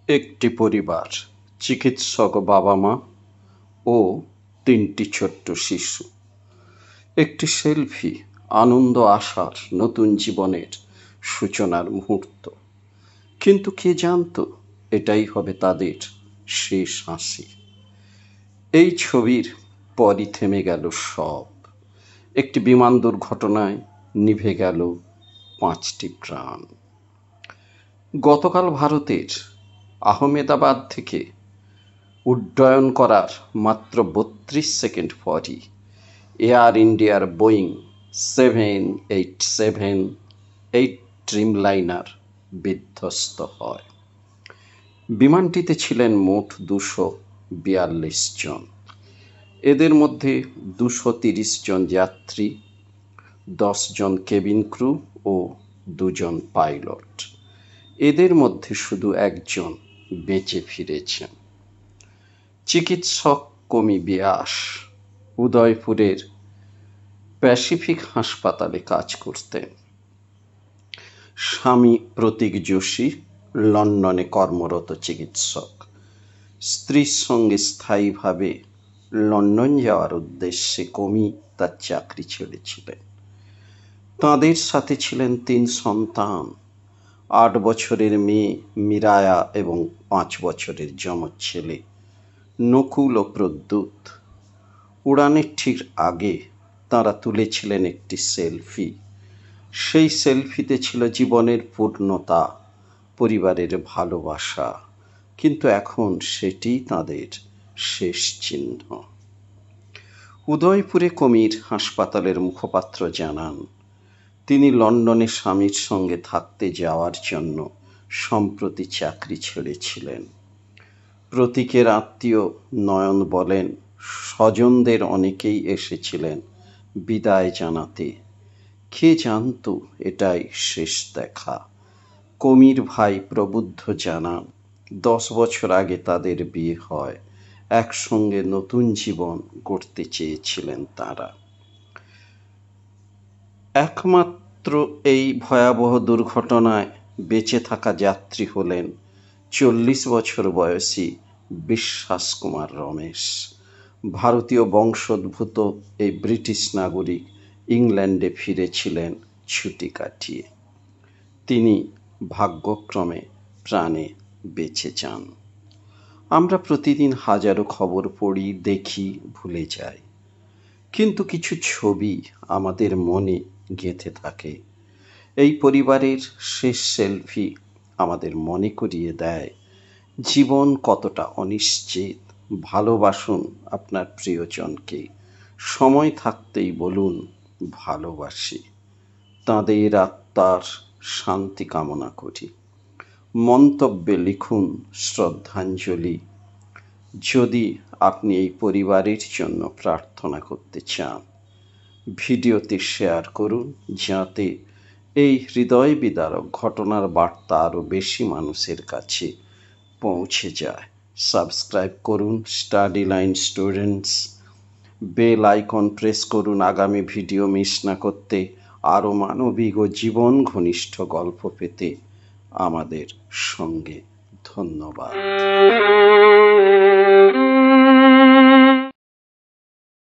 একটি পরিবার, চিকিৎসক বাবা-মা ও ৩টি ছোট্ট শিশু। একটি সেলফি, আনন্দ আশার নতুন জীবনের সূচনার মুহূর্ত। কিন্তু কে জানত এটাই হবে তাদের শেষ হাসি। এই ছবির পরই থেমে গেল সব। একটি বিমান দুর্ঘটনায় নিভে গেল ৫টি প্রাণ। গতকাল ভারতের আহমেদাবাদ থেকে উড্ডয়ন করার মাত্র ৩২ সেকেন্ড পরই এয়ার ইন্ডিয়ার বোয়িং 787-8 ড্রিমলাইনার বিধ্বস্ত হয়। বিমানটিতে ছিলেন মোট ২৪২ জন। এদের মধ্যে ২৩০ জন যাত্রী, ১০ জন কেবিন ক্রু ও ২ জন পাইলট। এদের মধ্যে শুধু একজন বেঁচে ফিরেছেন। চিকিৎসক কমি ব্যাস উদয়পুরের প্যাসিফিক হাসপাতালে কাজ করতেন। স্বামী প্রতীক যোশী লন্ডনে কর্মরত চিকিৎসক। স্ত্রীর সঙ্গে স্থায়ীভাবে লন্ডন যাওয়ার উদ্দেশ্যে কমি তার চাকরি ছেড়েছিলেন। তাঁদের সাথে ছিলেন ৩ সন্তান, ৮ বছরের মেয়ে মিরায়া এবং ৫ বছরের যমজ ছেলে নকুল ও প্রদ্যুৎ। উড়ানের ঠিক আগে তাঁরা তুলেছিলেন একটি সেলফি। সেই সেলফিতে ছিল জীবনের পূর্ণতা, পরিবারের ভালোবাসা, কিন্তু এখন সেটি তাঁদের শেষ চিহ্ন। উদয়পুরে কমির হাসপাতালের মুখপাত্র জানান, তিনি লন্ডনে স্বামীর সঙ্গে থাকতে যাওয়ার জন্য সম্প্রতি চাকরি ছেড়েছিলেন। প্রতীকের আত্মীয় নয়ন বলেন, স্বজনদের অনেকেই এসেছিলেন বিদায় জানাতে। কে জানত এটাই শেষ দেখা। কমির ভাই প্রবুদ্ধ জানান, ১০ বছর আগে তাদের বিয়ে হয়। একসঙ্গে নতুন জীবন গড়তে চেয়েছিলেন তারা। একমাত্র এই ভয়াবহ দুর্ঘটনায় বেঁচে থাকা যাত্রী হলেন ৪০ বছর বয়সী বিশ্বাস কুমার রমেশ। ভারতীয় বংশোদ্ভূত এই ব্রিটিশ নাগরিক ইংল্যান্ডে ফিরেছিলেন ছুটি কাটিয়ে। তিনি ভাগ্যক্রমে প্রাণে বেঁচে যান। আমরা প্রতিদিন হাজারো খবর পড়ি, দেখি, ভুলে যাই, কিন্তু কিছু ছবি আমাদের মনে গেঁথে থাকে। এই পরিবারের শেষ সেলফি আমাদের মনে করিয়ে দেয় জীবন কতটা অনিশ্চিত। ভালোবাসুন আপনার প্রিয়জনকে, সময় থাকতেই বলুন ভালোবাসি। তাঁদের আত্মার শান্তি কামনা করি। মন্তব্যে লিখুন শ্রদ্ধাঞ্জলি। যদি আপনি এই পরিবারের জন্য প্রার্থনা করতে চান, ভিডিওটি শেয়ার করুন যাতে এই হৃদয় বিদারক ঘটনার বার্তা আরও বেশি মানুষের কাছে পৌঁছে যায়। সাবস্ক্রাইব করুন study line students. Bell icon press করুন আগামী ভিডিও মিস না করতে। আরও মানবিক ও জীবন ঘনিষ্ঠ গল্প পেতে আমাদের সঙ্গে। ধন্যবাদ।